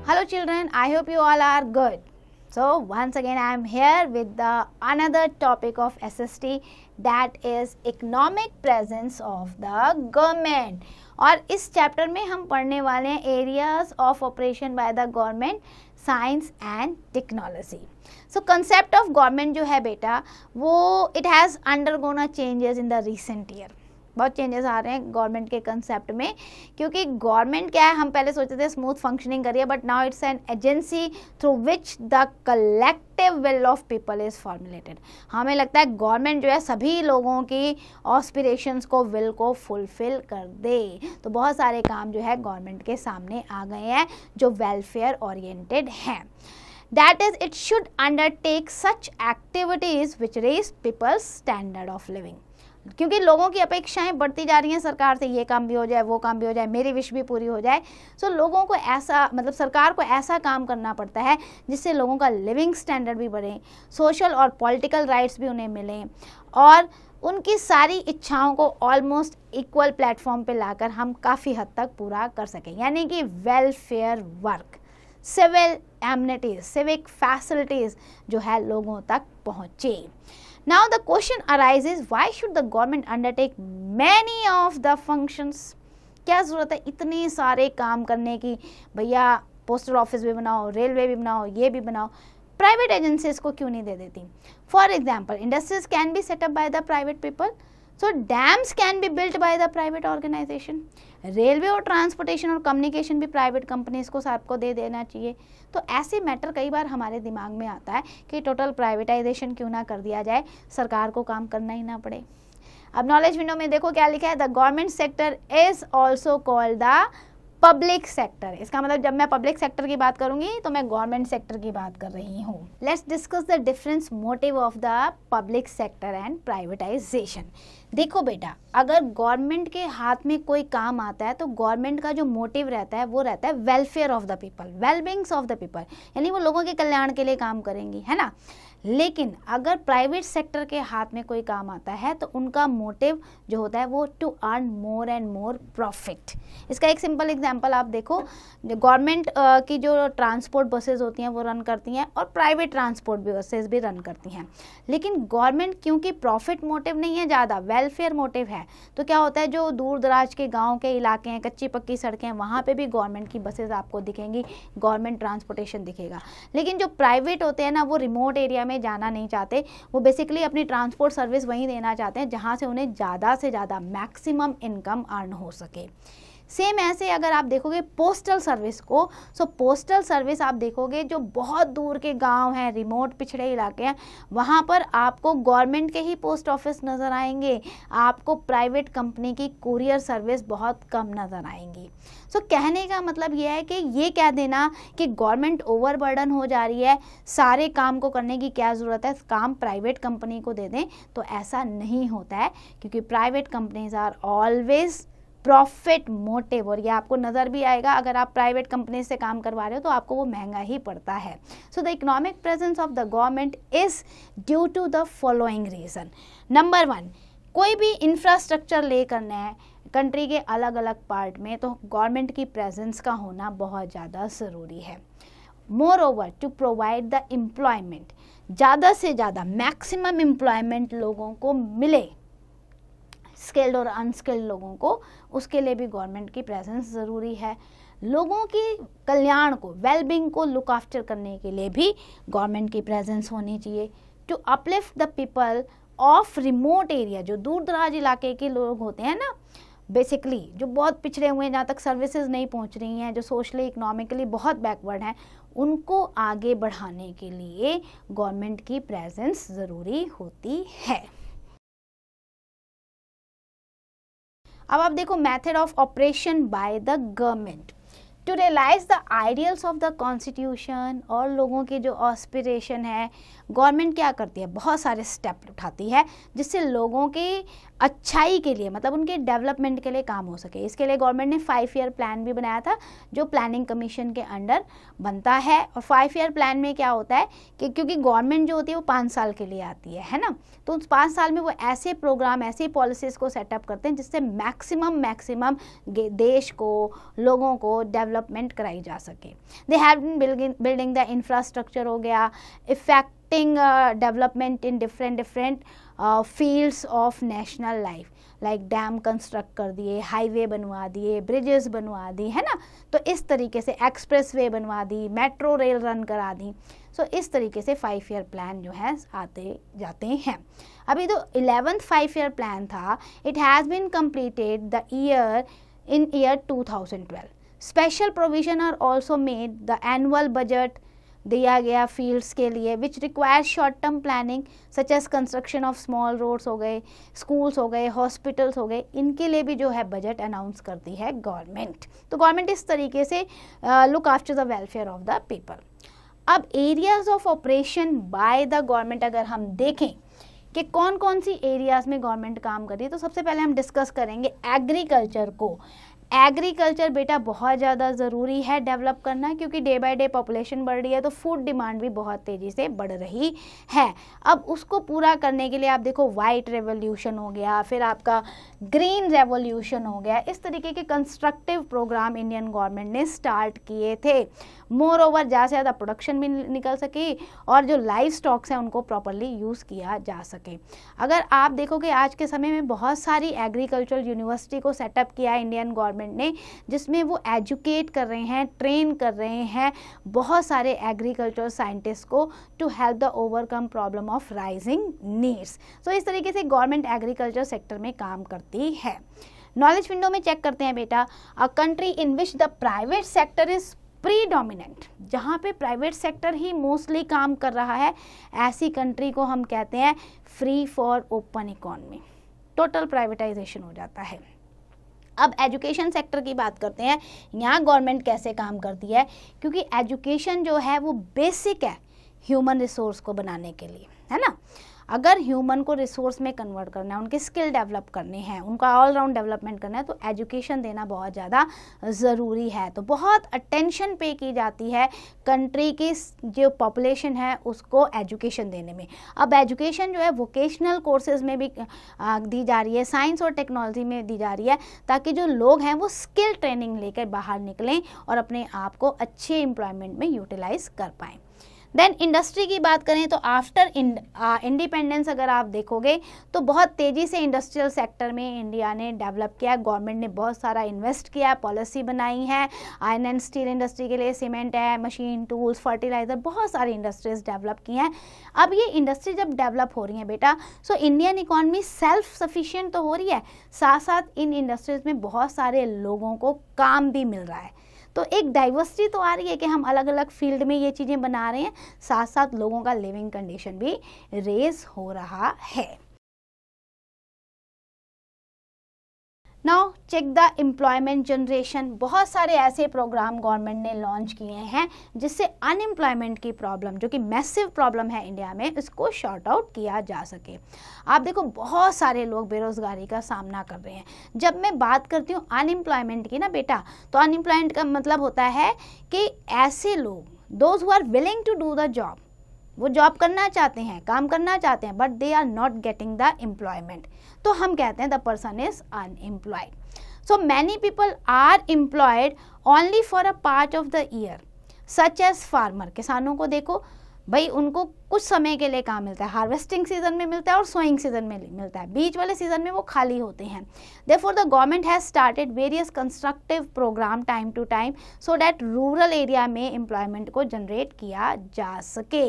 Hello children, I hope you all are good. So once again I am here with the another topic of SST, that is economic presence of the government. और इस chapter में हम पढ़ने वाले हैं areas of operation by the government, science and technology. So concept of government जो है बेटा वो it has undergone a changes in the recent year. बहुत चेंजेस आ रहे हैं गवर्नमेंट के कंसेप्ट में, क्योंकि गवर्नमेंट क्या है, हम पहले सोचते थे स्मूथ फंक्शनिंग करिए, but now it's an agency through which the collective will of people is formulated. हमें लगता है गवर्नमेंट जो है सभी लोगों की ऑस्पिरेशंस को, विल को फुलफिल कर दे. तो बहुत सारे काम जो है गवर्नमेंट के सामने आ गए हैं जो वेलफेयर ओरिएंटेड हैं. That is, it should undertake such activities which raise people's standard of living. क्योंकि लोगों की अपेक्षाएं बढ़ती जा रही हैं सरकार से, ये काम भी हो जाए, वो काम भी हो जाए, मेरी विश भी पूरी हो जाए. सो लोगों को ऐसा, मतलब सरकार को ऐसा काम करना पड़ता है जिससे लोगों का लिविंग स्टैंडर्ड भी बढ़े, सोशल और पॉलिटिकल राइट्स भी उन्हें मिलें, और उनकी सारी इच्छाओं को ऑलमोस्ट इक्वल प्लेटफॉर्म पे लाकर हम काफ़ी हद तक पूरा कर सकें. यानी कि welfare work, civil amenities, civic facilities जो है लोगों तक पहुँचे. Now the question arises, why should the government undertake many of the functions? क्या ज़रूरत है इतने सारे काम करने की? भैया पोस्टल ऑफिस भी बनाओ, रेलवे भी बनाओ, ये भी बनाओ, प्राइवेट एजेंसीज को क्यों नहीं दे देती? For example, industries can be set up by the private people, so dams can be built by the private organisation. Railway और ट्रांसपोर्टेशन और कम्युनिकेशन भी प्राइवेट कंपनीज को सबको दे देना चाहिए. तो ऐसे मैटर कई बार हमारे दिमाग में आता है कि टोटल प्राइवेटाइजेशन क्यों ना कर दिया जाए, सरकार को काम करना ही ना पड़े. अब नॉलेज विंडो में देखो क्या लिखा है, the government sector is also called the public sector. इसका मतलब जब मैं पब्लिक सेक्टर की बात करूंगी तो मैं गवर्नमेंट सेक्टर की बात कर रही हूँ. Let's discuss the difference motive of the public sector and privatisation. देखो बेटा, अगर गवर्नमेंट के हाथ में कोई काम आता है तो गवर्नमेंट का जो मोटिव रहता है वो रहता है welfare of the people, wellbeings of the people, यानी वो लोगों के कल्याण के लिए काम करेंगी, है ना. लेकिन अगर प्राइवेट सेक्टर के हाथ में कोई काम आता है तो उनका मोटिव जो होता है वो to earn more and more profit. इसका एक सिंपल एग्जांपल आप देखो, गवर्नमेंट की जो ट्रांसपोर्ट बसेस होती हैं वो रन करती हैं और प्राइवेट ट्रांसपोर्ट बसेस भी रन करती हैं. लेकिन गवर्नमेंट क्योंकि प्रॉफिट मोटिव नहीं है ज़्यादा, वेलफेयर मोटिव है, तो क्या होता है जो दूर दराज के गाँव के इलाके हैं, कच्ची पक्की सड़कें हैं, वहाँ पर भी गवर्नमेंट की बसेज आपको दिखेंगी, गवर्नमेंट ट्रांसपोर्टेशन दिखेगा. लेकिन जो प्राइवेट होते हैं ना, वो रिमोट एरिया में जाना नहीं चाहते, वो बेसिकली अपनी ट्रांसपोर्ट सर्विस वहीं देना चाहते हैं जहां से उन्हें ज़्यादा से ज़्यादा मैक्सिमम इनकम अर्न हो सके. सेम ऐसे अगर आप देखोगे पोस्टल सर्विस को, सो पोस्टल सर्विस आप देखोगे जो बहुत दूर के गांव हैं, रिमोट पिछड़े इलाके हैं, वहां पर आपको गवर्नमेंट के ही पोस्ट ऑफिस नज़र आएंगे, आपको प्राइवेट कंपनी की कुरियर सर्विस बहुत कम नज़र आएंगी. सो कहने का मतलब यह है कि ये कह देना कि गवर्नमेंट ओवरबर्डन हो जा रही है, सारे काम को करने की क्या ज़रूरत है, काम प्राइवेट कंपनी को दे दें, तो ऐसा नहीं होता है, क्योंकि private companies are always profit motive. और ये आपको नज़र भी आएगा, अगर आप प्राइवेट कंपनी से काम करवा रहे हो तो आपको वो महंगा ही पड़ता है. So the economic presence of the government is due to the following reason. Number 1, कोई भी इंफ्रास्ट्रक्चर ले करना है कंट्री के अलग अलग पार्ट में, तो गवर्नमेंट की प्रेजेंस का होना बहुत ज़्यादा ज़रूरी है. Moreover to provide the employment, ज़्यादा से ज़्यादा मैक्सिमम एम्प्लॉयमेंट लोगों को मिले, स्किल्ड और अनस्किल्ड लोगों को, उसके लिए भी गवर्नमेंट की प्रेजेंस ज़रूरी है. लोगों की कल्याण को, वेलबींग को लुक आफ्टर करने के लिए भी गवर्नमेंट की प्रेजेंस होनी चाहिए. To uplift the people of remote area, जो दूर दराज इलाके के लोग होते हैं ना, बेसिकली जो बहुत पिछड़े हुए हैं, जहाँ तक सर्विसेज नहीं पहुँच रही हैं, जो सोशली इकोनॉमिकली बहुत बैकवर्ड हैं, उनको आगे बढ़ाने के लिए गवर्नमेंट की प्रेजेंस ज़रूरी होती है. अब आप देखो method of operation by the government to realise the ideals of the constitution. और लोगों की जो एस्पिरेशन है, गवर्नमेंट क्या करती है, बहुत सारे स्टेप उठाती है जिससे लोगों की अच्छाई के लिए, मतलब उनके डेवलपमेंट के लिए काम हो सके। इसके लिए गवर्नमेंट ने 5 ईयर प्लान भी बनाया था जो प्लानिंग कमीशन के अंडर बनता है। और 5 ईयर प्लान में क्या होता है कि क्योंकि गवर्नमेंट जो होती है वो 5 साल के लिए आती है ना, तो उस 5 साल में वो ऐसे प्रोग्राम, ऐसी पॉलिसीज़ को सेटअप करते हैं जिससे मैक्सिमम देश को, लोगों को डेवलपमेंट कराई जा सके। They have been building the infrastructure हो गया, effecting development in different fields of national life, like dam construct कर दिए, हाईवे बनवा दिए, ब्रिजेस बनवा दी, है ना। तो इस तरीके से एक्सप्रेस वे बनवा दी, मेट्रो रेल रन करा दी। सो इस तरीके से 5 ईयर प्लान जो है आते जाते हैं। अभी तो 11th 5 ईयर प्लान था, it has been completed the year 2012। Special provision are also made, the annual budget दिया गया फील्ड्स के लिए which require short term planning such as construction of small roads हो गए, स्कूल्स हो गए, हॉस्पिटल्स हो गए, इनके लिए भी जो है बजट अनाउंस करती है गवर्नमेंट। तो गवर्नमेंट इस तरीके से look after the welfare of the people. अब areas of operation by the government अगर हम देखें कि कौन कौन सी एरियाज में गवर्नमेंट काम कर रही है, तो सबसे पहले हम डिस्कस करेंगे एग्रीकल्चर को। एग्रीकल्चर बेटा बहुत ज़्यादा ज़रूरी है डेवलप करना, क्योंकि डे बाय डे पॉपुलेशन बढ़ रही है तो फूड डिमांड भी बहुत तेज़ी से बढ़ रही है। अब उसको पूरा करने के लिए आप देखो वाइट रेवोल्यूशन हो गया, फिर आपका ग्रीन रेवोल्यूशन हो गया, इस तरीके के कंस्ट्रक्टिव प्रोग्राम इंडियन गवर्नमेंट ने स्टार्ट किए थे। मोर ओवर ज़्यादा से ज़्यादा प्रोडक्शन भी निकल सके और जो लाइव स्टॉक्स हैं उनको प्रॉपरली यूज़ किया जा सके। अगर आप देखोगे आज के समय में बहुत सारी एग्रीकल्चरल यूनिवर्सिटी को सेटअप किया है इंडियन गवर्नमेंट ने, जिसमें वो एजुकेट कर रहे हैं, ट्रेन कर रहे हैं बहुत सारे एग्रीकल्चरल साइंटिस्ट को to help the overcome problem of rising needs. तो इस तरीके से गवर्नमेंट एग्रीकल्चर सेक्टर में काम करती है। नॉलेज विंडो में चेक करते हैं बेटा, a country in which the private sector is predominant, जहाँ पे प्राइवेट सेक्टर ही मोस्टली काम कर रहा है, ऐसी कंट्री को हम कहते हैं free for open economy. Total privatisation हो जाता है। अब एजुकेशन सेक्टर की बात करते हैं, यहाँ गवर्नमेंट कैसे काम करती है, क्योंकि एजुकेशन जो है वो बेसिक है ह्यूमन रिसोर्स को बनाने के लिए, है ना। अगर ह्यूमन को रिसोर्स में कन्वर्ट करना है, उनके स्किल डेवलप करने हैं, उनका ऑलराउंड डेवलपमेंट करना है, तो एजुकेशन देना बहुत ज़्यादा ज़रूरी है। तो बहुत अटेंशन पे की जाती है कंट्री की जो पॉपुलेशन है उसको एजुकेशन देने में। अब एजुकेशन जो है वोकेशनल कोर्सेज में भी दी जा रही है, साइंस और टेक्नोलॉजी में दी जा रही है, ताकि जो लोग हैं वो स्किल ट्रेनिंग लेकर बाहर निकलें और अपने आप को अच्छे एम्प्लॉयमेंट में यूटिलाइज कर पाएँ। देन इंडस्ट्री की बात करें तो आफ्टर इंडिपेंडेंस अगर आप देखोगे तो बहुत तेज़ी से इंडस्ट्रियल सेक्टर में इंडिया ने डेवलप किया है। गवर्नमेंट ने बहुत सारा इन्वेस्ट किया है, पॉलिसी बनाई है, आयरन एंड स्टील इंडस्ट्री के लिए सीमेंट है, मशीन टूल्स, फर्टिलाइज़र, बहुत सारी इंडस्ट्रीज डेवलप की हैं। अब ये इंडस्ट्री जब डेवलप हो रही है बेटा, so Indian economy self sufficient तो हो रही है, साथ साथ इन इंडस्ट्रीज में बहुत सारे लोगों को काम भी मिल रहा है। तो एक डाइवर्सिटी तो आ रही है कि हम अलग अलग फील्ड में ये चीज़ें बना रहे हैं, साथ साथ लोगों का लिविंग कंडीशन भी रेज हो रहा है। Now check the employment generation. बहुत सारे ऐसे प्रोग्राम गवर्नमेंट ने लॉन्च किए हैं जिससे अनएम्प्लॉयमेंट की प्रॉब्लम, जो कि मैसिव प्रॉब्लम है इंडिया में, इसको शॉर्ट आउट किया जा सके। आप देखो बहुत सारे लोग बेरोजगारी का सामना कर रहे हैं। जब मैं बात करती हूँ अनएम्प्लॉयमेंट की ना बेटा, तो अनएम्प्लॉयमेंट का मतलब होता है कि ऐसे लोग, those who are willing to do the job, वो जॉब करना चाहते हैं, काम करना चाहते हैं, but they are not getting the employment, तो हम कहते हैं the person is unemployed. So many people are employed only for a part of the year, such as farmer. किसानों को देखो भाई, उनको कुछ समय के लिए काम मिलता है, हार्वेस्टिंग सीजन में मिलता है और सोइंग सीजन में मिलता है, बीच वाले सीजन में वो खाली होते हैं। Therefore the government has started various constructive programme time to time so that rural area में एम्प्लॉयमेंट को जनरेट किया जा सके।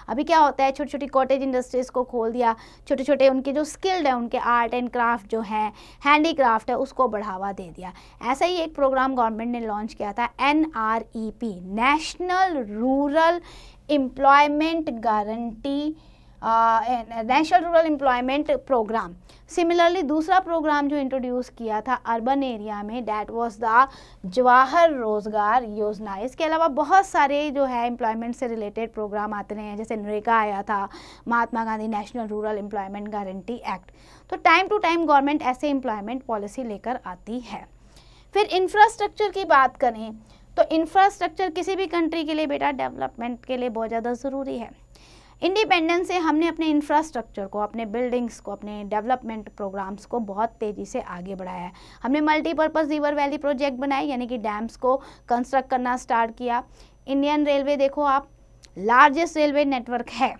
अभी क्या होता है, छोटी छोटी कॉटेज इंडस्ट्रीज़ को खोल दिया, छोटे छोटे उनके जो स्किल्ड है, उनके आर्ट एंड क्राफ्ट जो है, हैंडीक्राफ्ट है, उसको बढ़ावा दे दिया। ऐसा ही एक प्रोग्राम गवर्नमेंट ने लॉन्च किया था, NREP, national rural employment guarantee national rural employment programme. Similarly दूसरा प्रोग्राम जो इंट्रोड्यूस किया था अर्बन एरिया में, that was the Jawahar Rozgar Yojana. इसके अलावा बहुत सारे जो है एम्प्लॉयमेंट से रिलेटेड प्रोग्राम आते रहे हैं, जैसे नरेगा आया था, Mahatma Gandhi national rural employment guarantee act. तो टाइम टू टाइम गवर्नमेंट ऐसे एम्प्लॉयमेंट पॉलिसी लेकर आती है। फिर इंफ्रास्ट्रक्चर की बात करें तो इंफ्रास्ट्रक्चर किसी भी कंट्री के लिए बेटा डेवलपमेंट के लिए बहुत ज़्यादा ज़रूरी है। इंडिपेंडेंस से हमने अपने इंफ्रास्ट्रक्चर को, अपने बिल्डिंग्स को, अपने डेवलपमेंट प्रोग्राम्स को बहुत तेज़ी से आगे बढ़ाया है। हमने मल्टीपर्पज़ रिवर वैली प्रोजेक्ट बनाए, यानी कि डैम्स को कंस्ट्रक्ट करना स्टार्ट किया। इंडियन रेलवे देखो आप, लार्जेस्ट रेलवे नेटवर्क है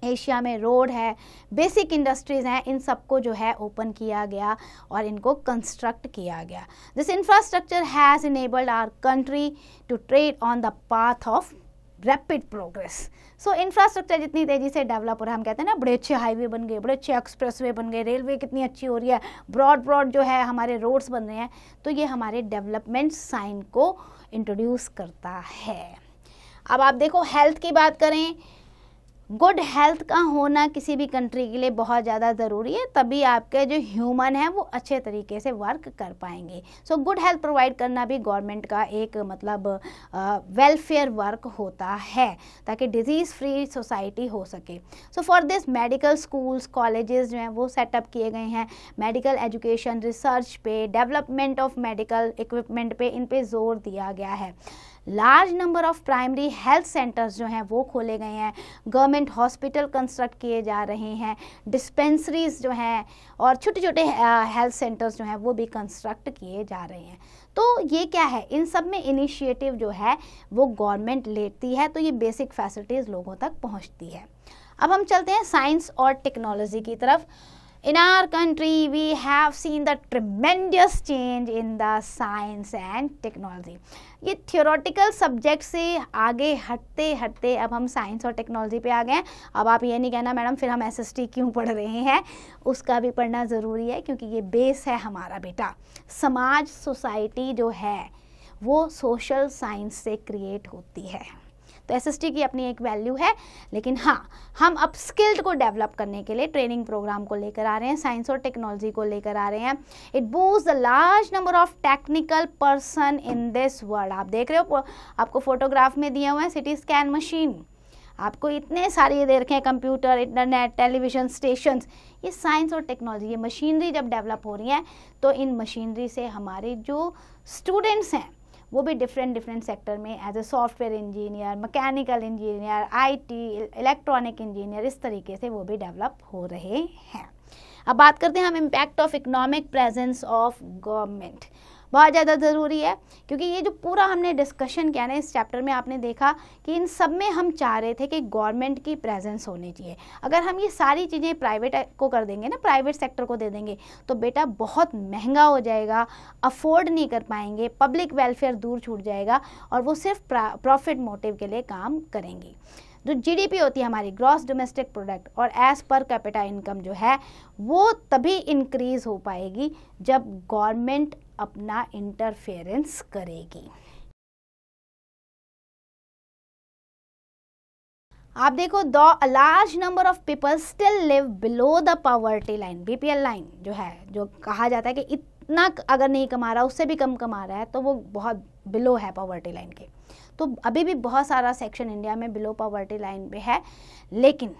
एशिया में, रोड है, बेसिक इंडस्ट्रीज़ हैं, इन सबको जो है ओपन किया गया और इनको कंस्ट्रक्ट किया गया। This infrastructure has enabled our country to tread on the path of rapid progress. So infrastructure जितनी तेज़ी से डेवलप हो रहा है, हम कहते हैं ना बड़े अच्छे हाईवे बन गए, बड़े अच्छे एक्सप्रेसवे बन गए, रेलवे कितनी अच्छी हो रही है, ब्रॉड जो है हमारे रोड्स बन रहे हैं, तो ये हमारे डेवलपमेंट साइन को इंट्रोड्यूस करता है। अब आप देखो हेल्थ की बात करें, गुड हेल्थ का होना किसी भी कंट्री के लिए बहुत ज़्यादा ज़रूरी है, तभी आपके जो ह्यूमन है वो अच्छे तरीके से वर्क कर पाएंगे। सो गुड हेल्थ प्रोवाइड करना भी गवर्नमेंट का एक मतलब वेलफेयर वर्क होता है, ताकि डिजीज़ फ्री सोसाइटी हो सके। So for this medical schools, colleges जो हैं वो सेटअप किए गए हैं। मेडिकल एजुकेशन, रिसर्च पे, डेवलपमेंट ऑफ मेडिकल इक्विपमेंट पे, इन पे जोर दिया गया है। Large number of primary health centres जो हैं वो खोले गए हैं, गवर्नमेंट हॉस्पिटल कंस्ट्रक्ट किए जा रहे हैं, डिस्पेंसरीज जो हैं और छोटे छोटे हेल्थ सेंटर्स जो हैं वो भी कंस्ट्रक्ट किए जा रहे हैं। तो ये क्या है, इन सब में इनिशिएटिव जो है वो गवर्नमेंट लेती है, तो ये बेसिक फैसिलिटीज़ लोगों तक पहुंचती है। अब हम चलते हैं साइंस और टेक्नोलॉजी की तरफ। In our country, we have seen the tremendous change in the science and technology. ये थियोरेटिकल सब्जेक्ट से आगे हटते हटते अब हम साइंस और टेक्नोलॉजी पे आ गए हैं। अब आप ये नहीं कहना मैडम फिर हम एसएसटी क्यों पढ़ रहे हैं, उसका भी पढ़ना ज़रूरी है, क्योंकि ये बेस है हमारा बेटा। समाज, सोसाइटी जो है वो सोशल साइंस से क्रिएट होती है, तो एसएसटी की अपनी एक वैल्यू है। लेकिन हाँ, हम अब स्किल्ड को डेवलप करने के लिए ट्रेनिंग प्रोग्राम को लेकर आ रहे हैं, साइंस और टेक्नोलॉजी को लेकर आ रहे हैं। It boost the large number of technical person in this world. आप देख रहे हो, आपको फोटोग्राफ में दिया हुआ है सिटी स्कैन मशीन, आपको इतने सारे ये दे रखे हैं, कंप्यूटर, इंटरनेट, टेलीविजन स्टेशंस। ये साइंस और टेक्नोलॉजी, ये मशीनरी जब डेवलप हो रही है, तो इन मशीनरी से हमारे जो स्टूडेंट्स हैं वो भी डिफरेंट सेक्टर में as a software engineer, mechanical engineer, IT, electronic engineer, इस तरीके से वो भी डेवलप हो रहे हैं। अब बात करते हैं हम impact of economic presence of government. बहुत ज़्यादा ज़रूरी है, क्योंकि ये जो पूरा हमने डिस्कशन किया ना इस चैप्टर में, आपने देखा कि इन सब में हम चाह रहे थे कि गवर्नमेंट की प्रेजेंस होनी चाहिए। अगर हम ये सारी चीज़ें प्राइवेट को कर देंगे ना, प्राइवेट सेक्टर को दे देंगे, तो बेटा बहुत महंगा हो जाएगा, अफोर्ड नहीं कर पाएंगे, पब्लिक वेलफेयर दूर छूट जाएगा और वो सिर्फ प्रॉफिट मोटिव के लिए काम करेंगे। जो जीडीपी होती है हमारी, ग्रॉस डोमेस्टिक प्रोडक्ट, और एज पर कैपिटा इनकम जो है वो तभी इंक्रीज हो पाएगी जब गवर्नमेंट अपना इंटरफेरेंस करेगी। आप देखो, the large number of people still live below the poverty line, BPL line जो है, जो कहा जाता है कि इतना अगर नहीं कमा रहा, उससे भी कम कमा रहा है, तो वो बहुत बिलो है पॉवर्टी लाइन के। तो अभी भी बहुत सारा सेक्शन इंडिया में बिलो पॉवर्टी लाइन पे है, लेकिन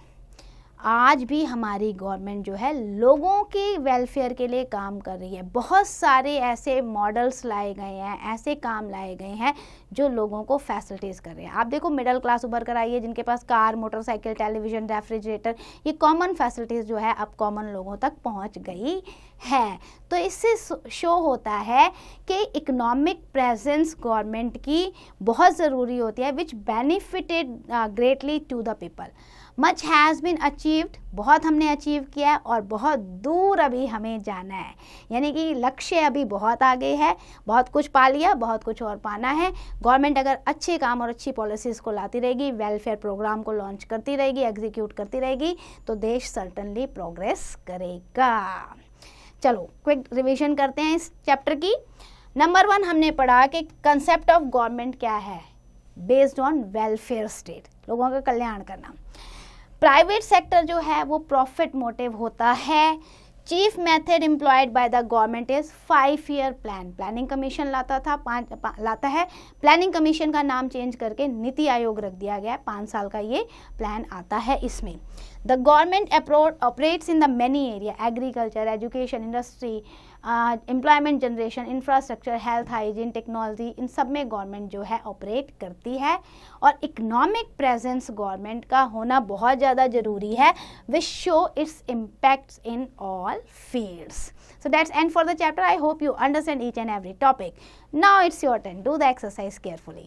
आज भी हमारी गवर्नमेंट जो है लोगों के वेलफेयर के लिए काम कर रही है। बहुत सारे ऐसे मॉडल्स लाए गए हैं, ऐसे काम लाए गए हैं जो लोगों को फैसिलिटीज़ कर रहे हैं। आप देखो, मिडिल क्लास उभर कर आई है, जिनके पास कार, मोटरसाइकिल, टेलीविज़न, रेफ्रिजरेटर, ये कॉमन फैसिलिटीज़ जो है अब कॉमन लोगों तक पहुंच गई है। तो इससे शो होता है कि इकोनॉमिक प्रेजेंस गवर्नमेंट की बहुत ज़रूरी होती है, which benefited greatly to the people. Much has been achieved, बहुत हमने अचीव किया है और बहुत दूर अभी हमें जाना है, यानी कि लक्ष्य अभी बहुत आगे है। बहुत कुछ पा लिया, बहुत कुछ और पाना है। गवर्नमेंट अगर अच्छे काम और अच्छी पॉलिसीज़ को लाती रहेगी, वेलफेयर प्रोग्राम को लॉन्च करती रहेगी, एग्जीक्यूट करती रहेगी, तो देश सर्टनली प्रोग्रेस करेगा। चलो क्विक रिवीजन करते हैं इस चैप्टर की। नंबर 1 हमने पढ़ा कि कंसेप्ट ऑफ गवर्नमेंट क्या है, बेस्ड ऑन वेलफेयर स्टेट, लोगों का कल्याण करना। प्राइवेट सेक्टर जो है वो प्रॉफिट मोटिव होता है। Chief method employed by the government is 5-year plan. Planning commission लाता है। प्लानिंग कमीशन का नाम चेंज करके नीति आयोग रख दिया गया है। 5 साल का ये प्लान आता है इसमें। The government operates in the many area, agriculture, education, industry, employment generation, infrastructure, health, hygiene, technology, इन सब में गवर्नमेंट जो है ऑपरेट करती है। और इकोनॉमिक प्रेजेंस गवर्नमेंट का होना बहुत ज़्यादा ज़रूरी है, which show it's impacts in all fields. So that's end for the chapter. I hope you understand each and every topic. Now it's your turn. Do the exercise carefully.